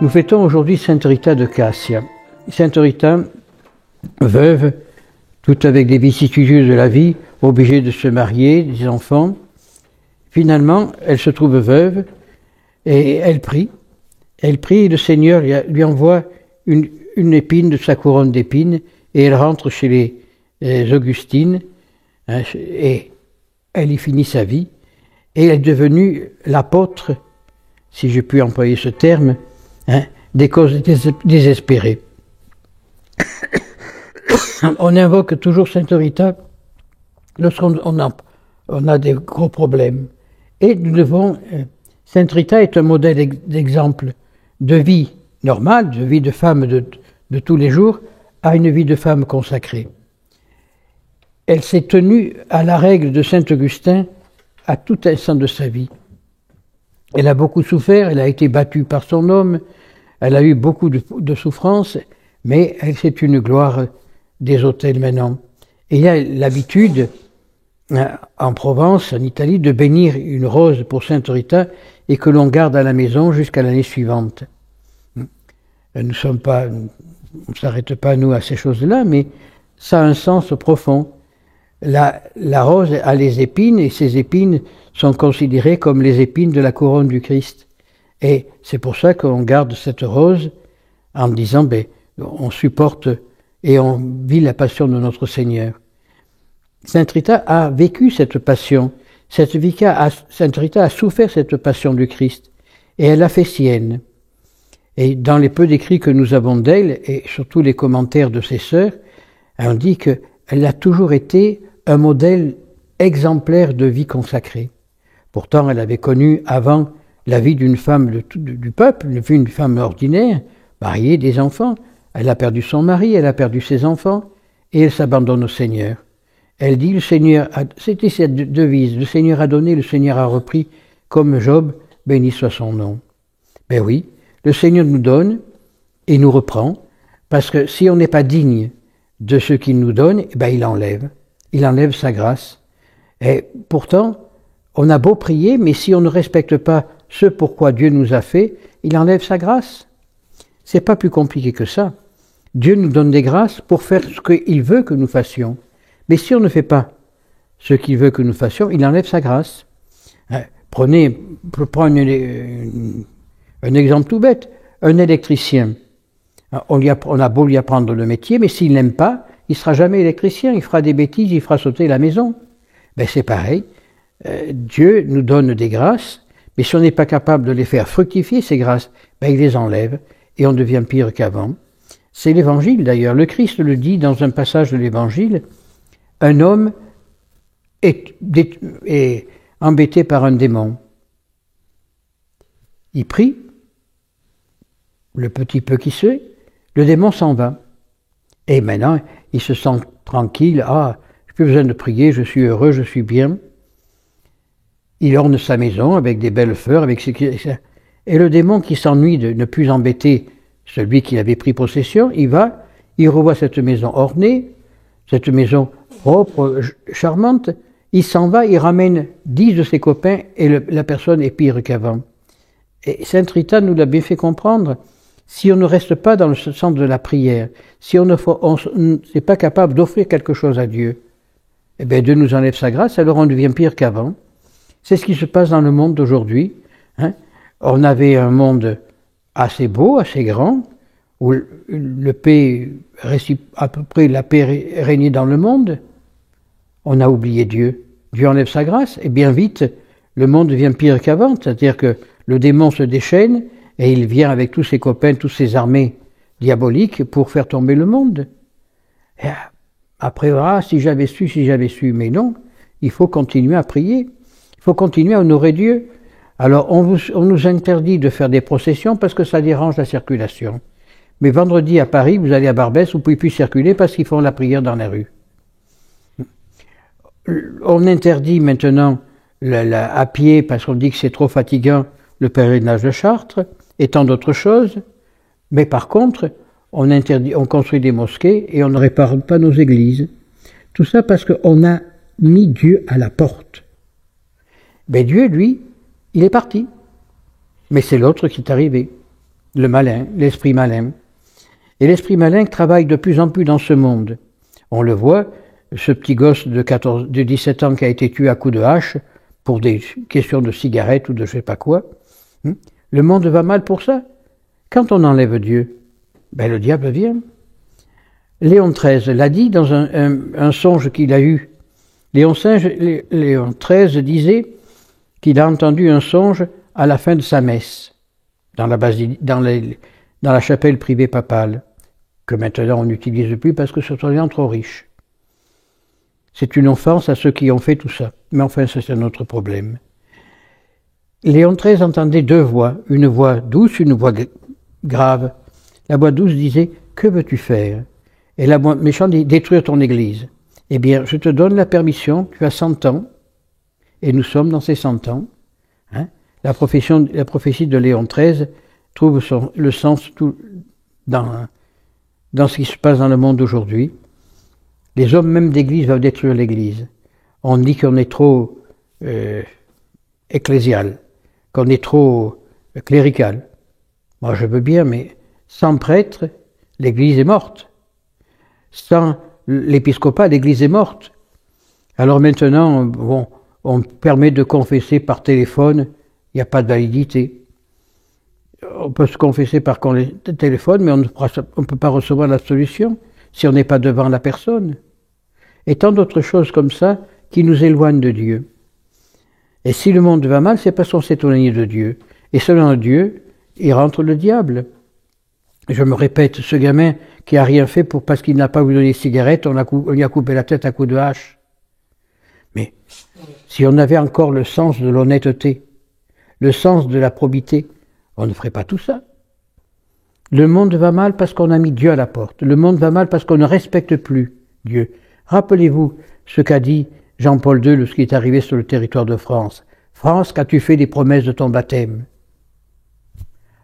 Nous fêtons aujourd'hui Sainte Rita de Cassia. Sainte Rita, veuve, toute avec les vicissitudes de la vie, obligée de se marier, des enfants. Finalement, elle se trouve veuve et elle prie. Elle prie et le Seigneur lui envoie une épine de sa couronne d'épines et elle rentre chez les Augustines et elle y finit sa vie. Et elle est devenue l'apôtre, si je puis employer ce terme, des causes désespérées. On invoque toujours Sainte Rita lorsqu'on a des gros problèmes. Et nous devons... Sainte Rita est un modèle d'exemple de vie normale, de vie de femme de tous les jours, à une vie de femme consacrée. Elle s'est tenue à la règle de Saint Augustin à tout instant de sa vie. Elle a beaucoup souffert, elle a été battue par son homme, elle a eu beaucoup de souffrances, mais c'est une gloire des autels maintenant. Et il y a l'habitude, en Provence, en Italie, de bénir une rose pour Sainte Rita et que l'on garde à la maison jusqu'à l'année suivante. On ne s'arrête pas, nous, à ces choses-là, mais ça a un sens profond. La rose a les épines, et ces épines sont considérées comme les épines de la couronne du Christ. Et c'est pour ça qu'on garde cette rose en disant, on supporte et on vit la passion de notre Seigneur. Sainte Rita a vécu cette passion. Sainte Rita a souffert cette passion du Christ, et elle l'a fait sienne. Et dans les peu d'écrits que nous avons d'elle, et surtout les commentaires de ses sœurs, on dit qu'elle a toujours été un modèle exemplaire de vie consacrée. Pourtant, elle avait connu avant la vie d'une femme du peuple, une femme ordinaire, mariée, des enfants. Elle a perdu son mari, elle a perdu ses enfants, et elle s'abandonne au Seigneur. Elle dit, c'était cette devise, le Seigneur a donné, le Seigneur a repris, comme Job, béni soit son nom. Ben oui, le Seigneur nous donne et nous reprend, parce que si on n'est pas digne de ce qu'il nous donne, il enlève sa grâce. Et pourtant, on a beau prier, mais si on ne respecte pas ce pourquoi Dieu nous a fait, il enlève sa grâce. C'est pas plus compliqué que ça. Dieu nous donne des grâces pour faire ce qu'il veut que nous fassions. Mais si on ne fait pas ce qu'il veut que nous fassions, il enlève sa grâce. Prends un exemple tout bête. Un électricien, on a beau lui apprendre le métier, mais s'il n'aime pas, il ne sera jamais électricien, il fera des bêtises, il fera sauter la maison. C'est pareil. Dieu nous donne des grâces, mais si on n'est pas capable de les faire fructifier, ces grâces, il les enlève et on devient pire qu'avant. C'est l'Évangile d'ailleurs. Le Christ le dit dans un passage de l'Évangile. Un homme est embêté par un démon. Il prie, le petit peu qui sait, le démon s'en va. Et maintenant, il se sent tranquille. Ah, j'ai plus besoin de prier, je suis heureux, je suis bien. Il orne sa maison avec des belles fleurs, et le démon qui s'ennuie de ne plus embêter celui qui avait pris possession, il revoit cette maison ornée, cette maison propre, charmante, il s'en va, il ramène 10 de ses copains et la personne est pire qu'avant. Et Sainte Rita nous l'a bien fait comprendre. Si on ne reste pas dans le sens de la prière, si on n'est pas capable d'offrir quelque chose à Dieu, Dieu nous enlève sa grâce, alors on devient pire qu'avant. C'est ce qui se passe dans le monde d'aujourd'hui. On avait un monde assez beau, assez grand, où le paix, à peu près la paix régnait dans le monde. On a oublié Dieu. Dieu enlève sa grâce, et bien vite, le monde devient pire qu'avant. C'est-à-dire que le démon se déchaîne, et il vient avec tous ses copains, toutes ses armées diaboliques pour faire tomber le monde. Et après, si j'avais su, mais non, il faut continuer à prier. Il faut continuer à honorer Dieu. Alors, on nous interdit de faire des processions parce que ça dérange la circulation. Mais vendredi à Paris, vous allez à Barbès, vous ne pouvez plus circuler parce qu'ils font la prière dans la rue. On interdit maintenant à pied parce qu'on dit que c'est trop fatigant le pèlerinage de Chartres et tant d'autres choses. Mais par contre, on construit des mosquées et on ne répare pas nos églises. Tout ça parce qu'on a mis Dieu à la porte. Dieu, lui, il est parti. Mais c'est l'autre qui est arrivé. le malin, l'esprit malin. Et l'esprit malin travaille de plus en plus dans ce monde. On le voit, ce petit gosse de 17 ans qui a été tué à coups de hache pour des questions de cigarettes ou de je sais pas quoi. Le monde va mal pour ça. Quand on enlève Dieu, ben le diable vient. Léon XIII l'a dit dans un songe qu'il a eu. Léon XIII disait qu'il a entendu un songe à la fin de sa messe, dans la chapelle privée papale, que maintenant on n'utilise plus parce que ce sont des gens trop riches. C'est une offense à ceux qui ont fait tout ça. Mais enfin, c'est un autre problème. Léon XIII entendait deux voix, une voix douce, une voix grave. La voix douce disait « Que veux-tu faire ?» Et la voix méchante dit « Détruire ton église. » Eh bien, je te donne la permission, tu as 100 ans, et nous sommes dans ces 100 ans. La prophétie de Léon XIII trouve le sens tout dans ce qui se passe dans le monde aujourd'hui. Les hommes même d'église doivent détruire l'église. On dit qu'on est trop ecclésial, qu'on est trop clérical. Moi je veux bien, mais sans prêtre, l'église est morte. Sans l'épiscopat, l'église est morte. Alors maintenant, bon, on permet de confesser par téléphone, il n'y a pas de validité. On peut se confesser par téléphone, mais on ne peut pas recevoir l'absolution si on n'est pas devant la personne. Et tant d'autres choses comme ça qui nous éloignent de Dieu. Et si le monde va mal, c'est parce qu'on s'est éloigné de Dieu. Et selon Dieu, il rentre le diable. Je me répète, ce gamin qui a rien fait parce qu'il n'a pas voulu donner des cigarettes, on lui a coupé la tête à coups de hache. Mais si on avait encore le sens de l'honnêteté, le sens de la probité, on ne ferait pas tout ça. Le monde va mal parce qu'on a mis Dieu à la porte. Le monde va mal parce qu'on ne respecte plus Dieu. Rappelez-vous ce qu'a dit Jean-Paul II lorsqu'il est arrivé sur le territoire de France. « France, qu'as-tu fait des promesses de ton baptême ?»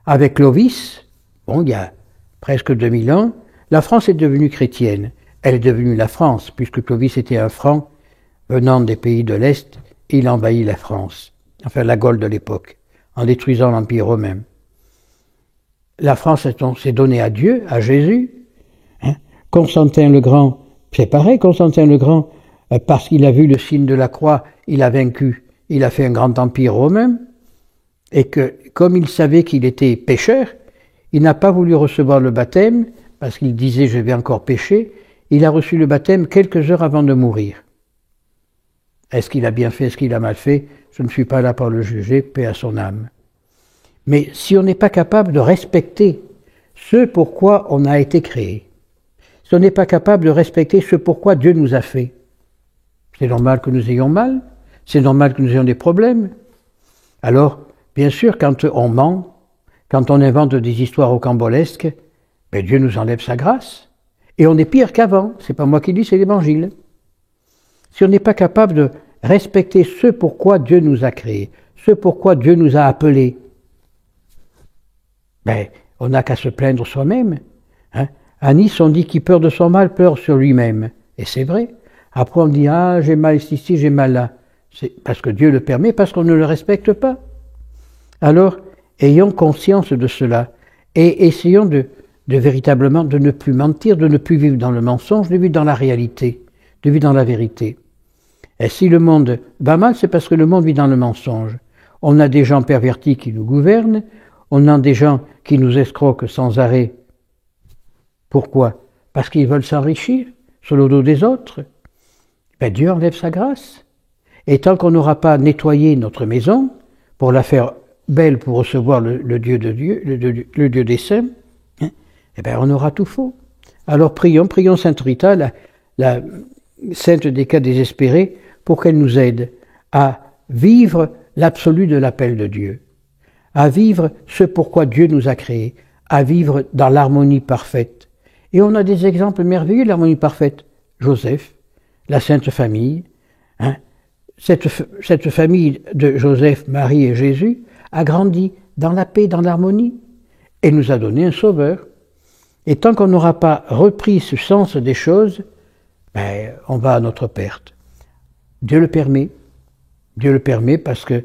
Avec Clovis, bon, il y a presque 2000 ans, la France est devenue chrétienne. Elle est devenue la France, puisque Clovis était un Franc venant des pays de l'Est, et il envahit la France, enfin la Gaule de l'époque, en détruisant l'Empire romain. La France s'est donnée à Dieu, à Jésus. Constantin le Grand, c'est pareil, Constantin le Grand, parce qu'il a vu le signe de la croix, il a vaincu, il a fait un grand empire romain, et que, comme il savait qu'il était pécheur, il n'a pas voulu recevoir le baptême, parce qu'il disait « je vais encore pécher », il a reçu le baptême quelques heures avant de mourir. Est-ce qu'il a bien fait, est-ce qu'il a mal fait? Je ne suis pas là pour le juger, paix à son âme. Mais si on n'est pas capable de respecter ce pourquoi on a été créé, si on n'est pas capable de respecter ce pourquoi Dieu nous a fait, c'est normal que nous ayons mal, c'est normal que nous ayons des problèmes. Alors, bien sûr, quand on ment, quand on invente des histoires rocambolesques, ben Dieu nous enlève sa grâce. Et on est pire qu'avant. C'est pas moi qui dis, c'est l'Évangile. Si on n'est pas capable de respecter ce pourquoi Dieu nous a créés, ce pourquoi Dieu nous a appelés, ben, on n'a qu'à se plaindre soi-même. À Nice, on dit qui peur de son mal, pleure sur lui-même. Et c'est vrai. Après, on dit, ah, j'ai mal ici, j'ai mal là. C'est parce que Dieu le permet, parce qu'on ne le respecte pas. Alors, ayons conscience de cela et essayons de véritablement de ne plus mentir, de ne plus vivre dans le mensonge, de vivre dans la réalité, de vivre dans la vérité. Et si le monde va mal, c'est parce que le monde vit dans le mensonge. On a des gens pervertis qui nous gouvernent, on a des gens qui nous escroquent sans arrêt. Pourquoi? Parce qu'ils veulent s'enrichir sur le dos des autres. Ben, Dieu enlève sa grâce. Et tant qu'on n'aura pas nettoyé notre maison pour la faire belle pour recevoir le Dieu de Dieu, le Dieu des saints, eh ben on aura tout faux. Alors prions Sainte Rita, la sainte des cas désespérés, pour qu'elle nous aide à vivre l'absolu de l'appel de Dieu, à vivre ce pourquoi Dieu nous a créés, à vivre dans l'harmonie parfaite. Et on a des exemples merveilleux de l'harmonie parfaite. Joseph, la Sainte Famille, cette famille de Joseph, Marie et Jésus a grandi dans la paix, dans l'harmonie, et nous a donné un sauveur. Et tant qu'on n'aura pas repris ce sens des choses, ben, on va à notre perte. Dieu le permet parce que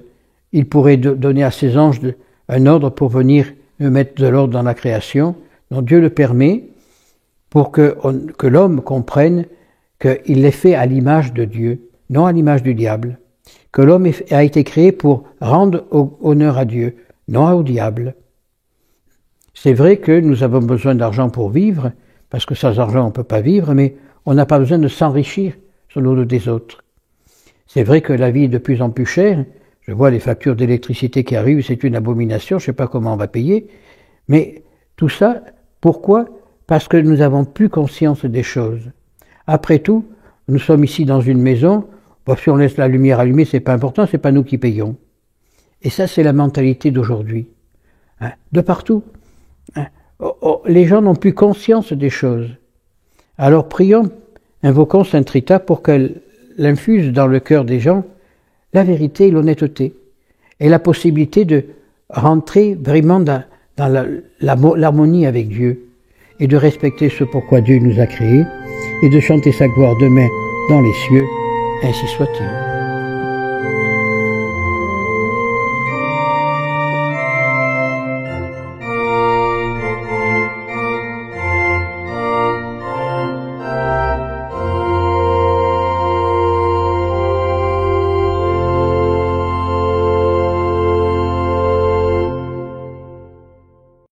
il pourrait donner à ses anges un ordre pour venir de mettre de l'ordre dans la création. Donc Dieu le permet pour que l'homme comprenne qu'il est fait à l'image de Dieu, non à l'image du diable. Que l'homme a été créé pour rendre honneur à Dieu, non au diable. C'est vrai que nous avons besoin d'argent pour vivre, parce que sans argent on ne peut pas vivre, mais on n'a pas besoin de s'enrichir sur le dos des autres. C'est vrai que la vie est de plus en plus chère. Je vois les factures d'électricité qui arrivent, c'est une abomination, je ne sais pas comment on va payer. Mais tout ça, pourquoi? Parce que nous n'avons plus conscience des choses. Après tout, nous sommes ici dans une maison, bon, si on laisse la lumière allumée, c'est pas important, c'est pas nous qui payons. Et ça, c'est la mentalité d'aujourd'hui. Hein, de partout. Hein, les gens n'ont plus conscience des choses. Alors prions, invoquons Sainte Rita pour qu'elle infuse dans le cœur des gens la vérité et l'honnêteté, et la possibilité de rentrer vraiment dans l'harmonie avec Dieu, et de respecter ce pourquoi Dieu nous a créés, et de chanter sa gloire demain dans les cieux, ainsi soit-il.